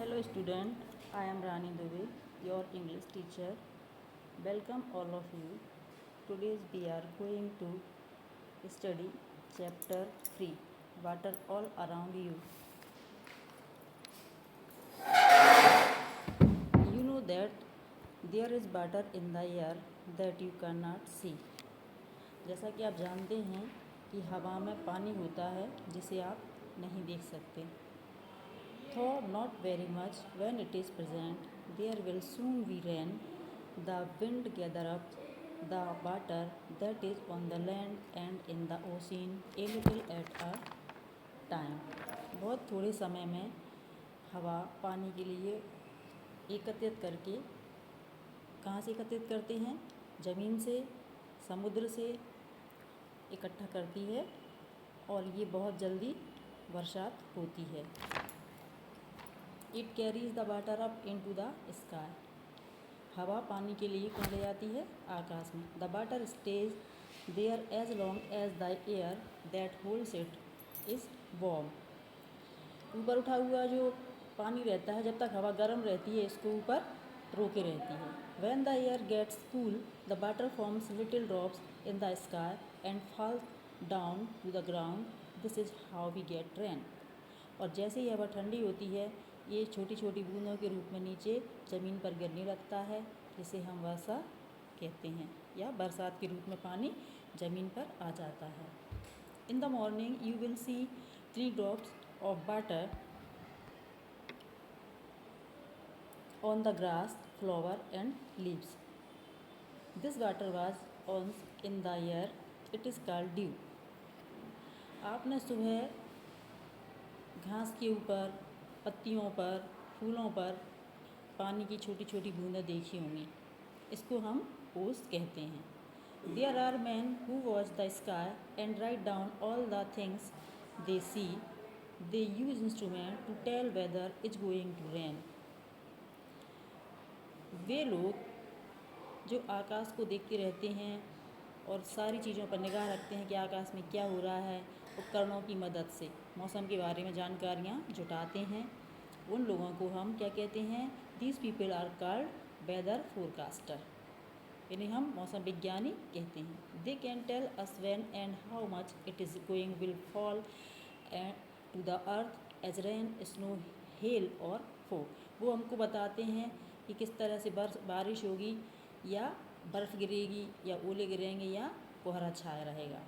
Hello student, I am Rani Dubey, your English teacher. Welcome all of you. Today we are going to study chapter 3, Water All Around You. You know that there is water in the air that you cannot see. जैसा कि आप जानते हैं कि हवा में पानी होता है जिसे आप नहीं देख सकते. Though not very much when it is present, there will soon be rain. The wind gather up the water that is on the land and in the ocean a little at a time. बहुत थोड़े समय में हवा पानी के लिए एकत्रित करके कहाँ से एकत्रित करते हैं? ज़मीन से, समुद्र से इकट्ठा करती है और ये बहुत जल्दी बरसात होती है. It carries the water up into the sky. हवा पानी के लिए कहाँ ले जाती है? आकाश में. The water stays there as long as the air that holds it is warm. ऊपर उठा हुआ जो पानी रहता है जब तक हवा गर्म रहती है इसको ऊपर रोके रहती है. When the air gets cool the water forms little drops in the sky and falls down to the ground. This is how we get rain. और जैसे ही हवा ठंडी होती है ये छोटी छोटी बूंदों के रूप में नीचे ज़मीन पर गिरने लगता है जिसे हम वर्षा कहते हैं या बरसात के रूप में पानी ज़मीन पर आ जाता है. इन the morning you will C 3 drops of water on the grass, flower and leaves. This water was on in the air. It is called due. आपने सुबह घास के ऊपर, पत्तियों पर, फूलों पर पानी की छोटी छोटी बूंदें देखी होंगी. इसको हम ओस कहते हैं. There are man who watch the sky and write down all the things they see. They use instrument to tell whether is going to rain. वे लोग जो आकाश को देखते रहते हैं और सारी चीज़ों पर निगाह रखते हैं कि आकाश में क्या हो रहा है, उपकरणों की मदद से मौसम के बारे में जानकारियाँ जुटाते हैं. उन लोगों को हम क्या कहते हैं? These people are called weather forecaster. इन्हें हम मौसम विज्ञानी कहते हैं. They can tell us when and how much it is going will fall to the earth as rain, snow, hail और फॉग. वो हमको बताते हैं कि किस तरह से बारिश होगी या बर्फ़ गिरेगी या ओले गिरेंगे या कोहरा छाया रहेगा.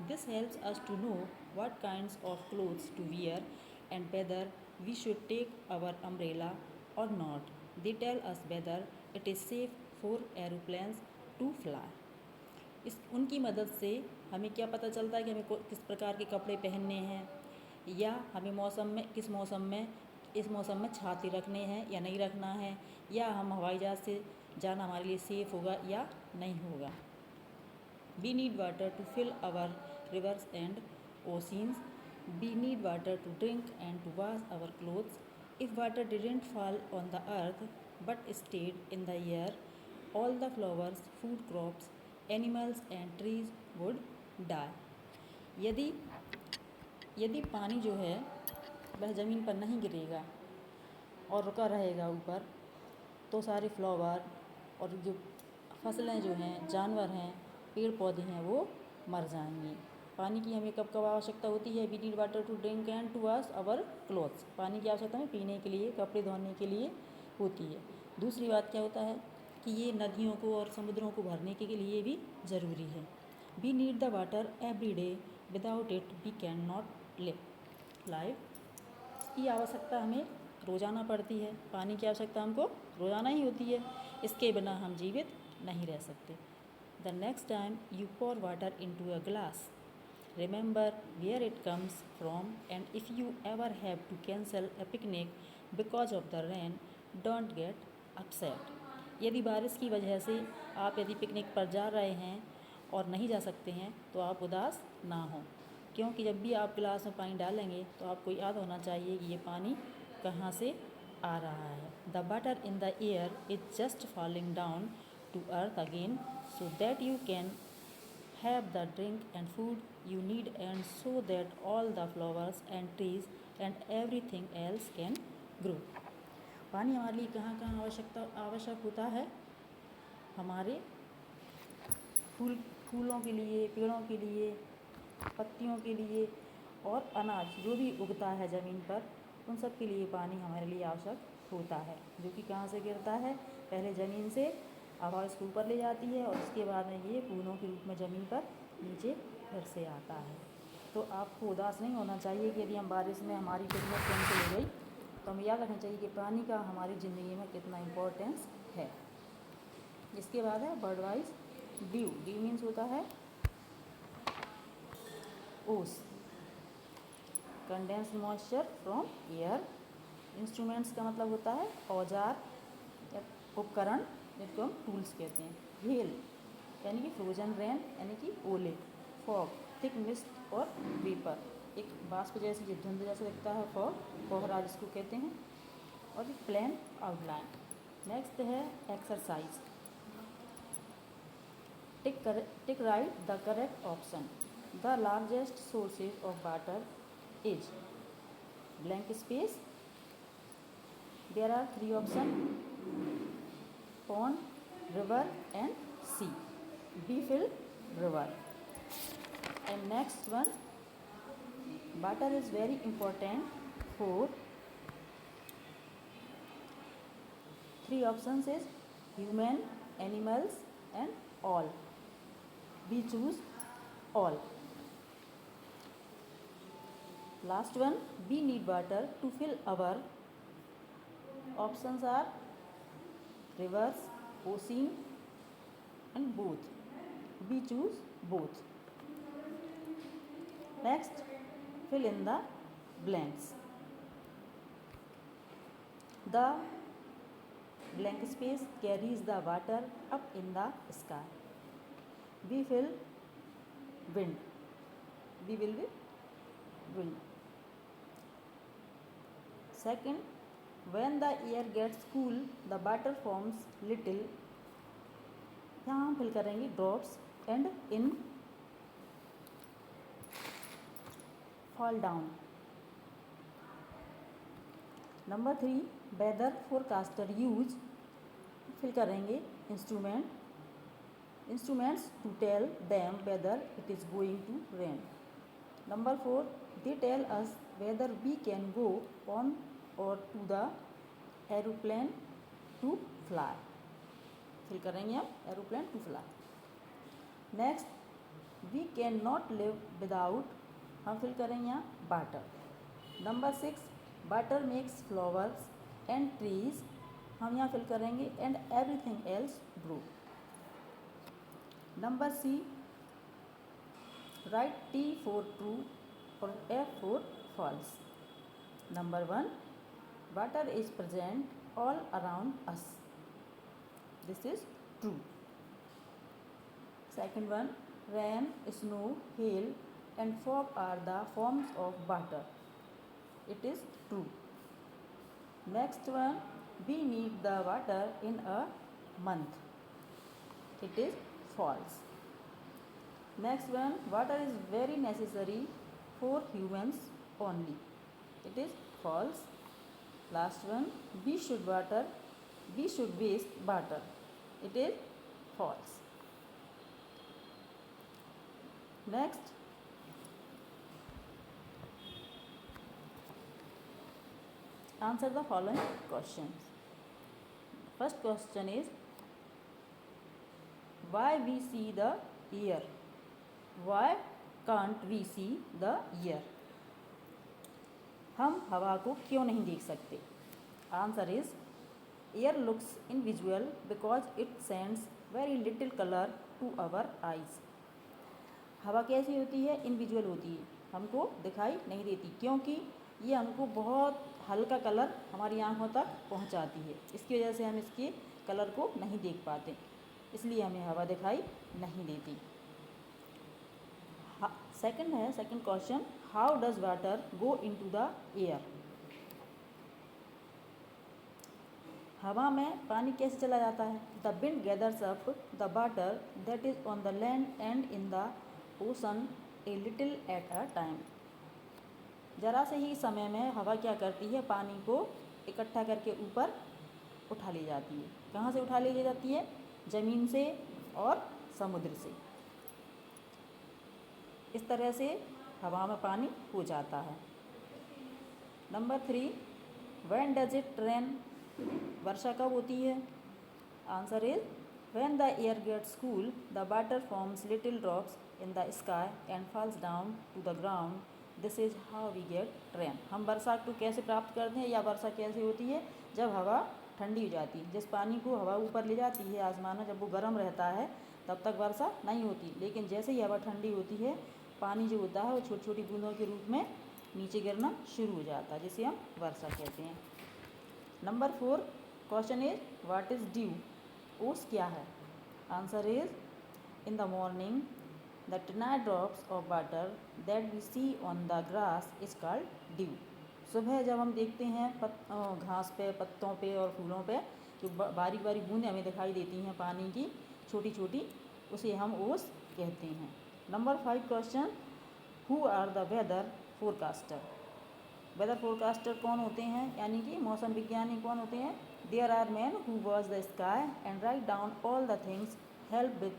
This helps us to know what kinds of clothes to wear and whether we should take our umbrella और not. They tell us whether it is safe for aeroplanes to fly. इस उनकी मदद से हमें क्या पता चलता है कि हमें किस प्रकार के कपड़े पहनने हैं या हमें इस मौसम में छाते रखने हैं या नहीं रखना है, या हम हवाई जहाज़ से जाना हमारे लिए सेफ़ होगा या नहीं होगा. We need water to fill our rivers and oceans. We need water to drink and to wash our clothes. If water didn't fall on the earth but stayed in the air, all the flowers, food crops, animals and trees would die. यदि पानी जो है वह ज़मीन पर नहीं गिरेगा और रुका रहेगा ऊपर, तो सारे फ्लावर और जो फसलें जो हैं, जानवर हैं, पेड़ पौधे हैं, वो मर जाएंगे. पानी की हमें कब कब आवश्यकता होती है? We need water to drink and to wash our clothes. पानी की आवश्यकता हमें पीने के लिए, कपड़े धोने के लिए होती है. दूसरी बात क्या होता है कि ये नदियों को और समुद्रों को भरने के लिए भी ज़रूरी है. We need the water every day. Without it we can not live. की आवश्यकता हमें रोज़ाना पड़ती है. पानी की आवश्यकता हमको रोज़ाना ही होती है. इसके बिना हम जीवित नहीं रह सकते. The next time you pour water into a glass, remember where it comes from, and if you ever have to cancel a picnic because of the rain, don't get upset. यदि बारिश की वजह से आप यदि पिकनिक पर जा रहे हैं और नहीं जा सकते हैं तो आप उदास ना हों, क्योंकि जब भी आप गिलास में पानी डालेंगे तो आपको याद होना चाहिए कि ये पानी कहाँ से आ रहा है. The water in the air is just falling down to earth again so that you can have the drink and food you need, and so that all the flowers and trees and everything else can grow. पानी हमारे लिए कहाँ कहाँ आवश्यक होता है? हमारे फूलों के लिए, पेड़ों के लिए, पत्तियों के लिए और अनाज जो भी उगता है ज़मीन पर, उन सब के लिए पानी हमारे लिए आवश्यक होता है, जो कि कहाँ से गिरता है? पहले ज़मीन से हवा इसको ऊपर ले जाती है और उसके बाद में ये बूंदों के रूप में ज़मीन पर नीचे फिर से आता है। तो आपको उदास नहीं होना चाहिए कि यदि हम बारिश में हमारी ज़रूरत कैंसिल हो गई, तो हमें याद रखना चाहिए कि पानी का हमारी ज़िंदगी में कितना इम्पोर्टेंस है। इसके बाद है word wise due. Due means होता है ओस, condense moisture from air. Instruments का मतलब होता है औजार या उपकरण, जिनको हम टूल्स कहते हैं। हेल यानी कि फ्रोजन रेन यानी कि ओले। फॉग थिक मिस्ट और वेपर, एक बाष्प जैसी जो धुंध जैसा दिखता है, फॉग, कोहरा जिसको कहते हैं। और एक प्लेन आउटलाइन। नेक्स्ट है exercise. Tick right the correct option. The largest sources of water is blank space. There are 3 options: pond, river and sea. Be filled river. And next one, water is very important for 3 options is human, animals and all. We choose all. Last one, we need water to fill our. Options are rivers, ocean and both. We choose both. Next, fill in the blanks. The blank space carries the water up in the sky. We fill wind. We will be wind. Second, when the air gets cool, the water forms little, यहाँ हम fill करेंगे drops and in fall down. Number 3, weather forecaster use, fill करेंगे instruments to tell them whether it is going to rain. Number 4, they tell us whether we can go on or to the aeroplane to fly. Fill करेंगे हम aeroplane to fly. Next, we cannot live without, हम fill करेंगे यहाँ water. Number 6, water makes flowers and trees, हम यहाँ fill करेंगे and everything else grow. Number C, write T for true or F for false. Number 1, water is present all around us. This is true. Second one, rain, snow, hail and fog are the forms of water. It is true. Next one, we need the water in a month. It is false. Next one, water is very necessary for humans only. It is false. Last one, we should waste water. It is false. Next, answer the following questions. First question is, why we see the air? Why can't we see the air? हम हवा को क्यों नहीं देख सकते? Answer is, air looks invisible because it sends very little color to our eyes. हवा कैसी होती है? इनविजुअल होती है, हमको दिखाई नहीं देती, क्योंकि ये हमको बहुत हल्का कलर हमारी आँखों तक पहुँचाती है। इसकी वजह से हम इसके कलर को नहीं देख पाते, इसलिए हमें हवा दिखाई नहीं देती। Second question, how does water go into the air? हवा में पानी कैसे चला जाता है? The wind gathers up the water that is on the land and in the ocean a little at a time. जरा से ही समय में हवा क्या करती है? पानी को इकट्ठा करके ऊपर उठा ली जाती है। कहाँ से उठा ली जाती है? ज़मीन से और समुद्र से। इस तरह से हवा में पानी हो जाता है। Number 3, when does it rain? वर्षा कब होती है? Answer is when the air gets cool the water forms little drops in the sky and falls down to the ground, this is how we get rain. हम वर्षा को कैसे प्राप्त करते हैं या वर्षा कैसे होती है? जब हवा ठंडी हो जाती है। जिस पानी को हवा ऊपर ले जाती है आसमान में, जब वो गर्म रहता है तब तक वर्षा नहीं होती, लेकिन जैसे ही हवा ठंडी होती है पानी जो होता है वो छोटी छोटी बूंदों के रूप में नीचे गिरना शुरू हो जाता है, जिसे हम वर्षा कहते हैं। Number 4 question is what is dew? ओस क्या है? Answer is in the morning the tiny drops of water that we see on the grass is called dew. सुबह जब हम देखते हैं घास पे, पत्तों पे और फूलों पे जो बारीक बारीक बूंदें हमें दिखाई देती हैं पानी की छोटी छोटी, उसे हम ओस कहते हैं। Number 5 question, who are the weather forecaster? Weather forecaster कौन होते हैं, यानी कि मौसम विज्ञानी कौन होते हैं? There are man who watch the sky and write down all the things help with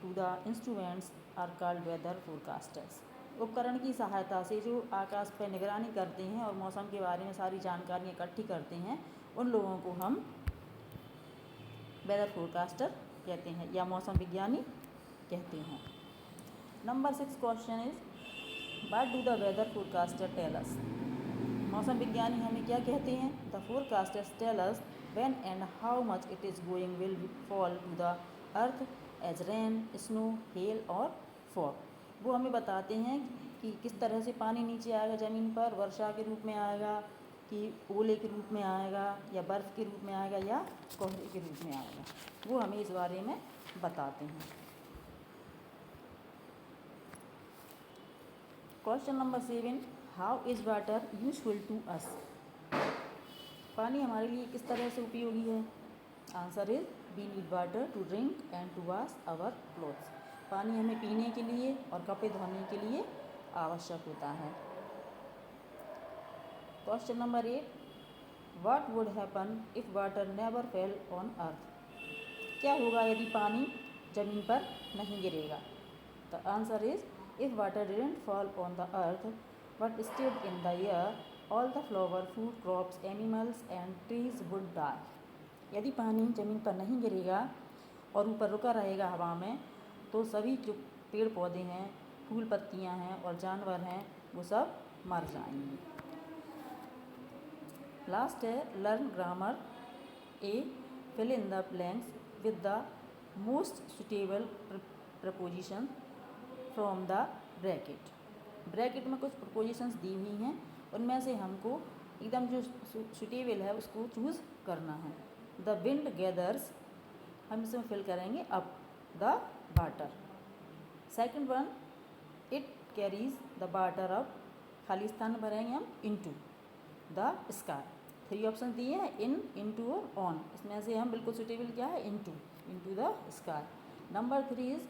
to the instruments are called weather forecasters. उपकरण की सहायता से जो आकाश पर निगरानी करते हैं और मौसम के बारे में सारी जानकारी इकट्ठी करते हैं, उन लोगों को हम वेदर फोरकास्टर कहते हैं या मौसम विज्ञानी कहते हैं। Number 6 question is what do the weather forecaster tell us? मौसम विज्ञानी हमें क्या कहते हैं? The forecasters tell us when and how much it is going will fall to the earth as rain, snow, hail और फॉग। वो हमें बताते हैं कि किस तरह से पानी नीचे आएगा ज़मीन पर, वर्षा के रूप में आएगा कि ओले के रूप में आएगा या बर्फ़ के रूप में आएगा या कोहरे के रूप में आएगा। वो हमें इस बारे में बताते हैं। Question number 7, how is water useful to us? पानी हमारे लिए किस तरह से उपयोगी है? Answer is we need water to drink and to wash our clothes. पानी हमें पीने के लिए और कपड़े धोने के लिए आवश्यक होता है। Question number 8, what would happen if water never fell on earth? क्या होगा यदि पानी ज़मीन पर नहीं गिरेगा? The answer is if water didn't fall on the earth but stayed in the air, all the flower, food crops, animals and trees would die. यदि पानी ज़मीन पर नहीं गिरेगा और ऊपर रुका रहेगा हवा में, तो सभी जो पेड़ पौधे हैं, फूल पत्तियां हैं और जानवर हैं, वो सब मर जाएंगे। लास्ट है learn grammar. A, fill in the blanks with the most suitable preposition from the bracket. Bracket में कुछ प्रपोजिशंस दी हुई हैं, उनमें से हमको एकदम जो सुटेबल है उसको चूज़ करना है। द विंड गैदर्स, हम इसमें फिल करेंगे up the water. Second one, it carries the water up, खाली स्थान में भरेंगे हम इनटू द स्काई। 3 ऑप्शन दिए हैं, इन, इनटू और ऑन। इसमें से हम बिल्कुल सुटेबल क्या है? Into, into the sky. Number 3 is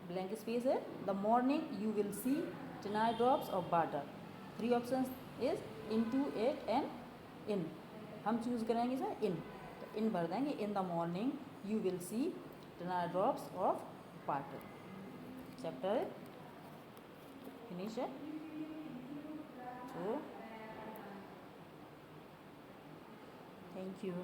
blank space है, the morning you will see tiny drops of water. 3 option is into, it and in. हम चूज़ करेंगे सर इन, तो इन भर देंगे। In the morning you will see tiny drops of water. Chapter finish है। So, thank you.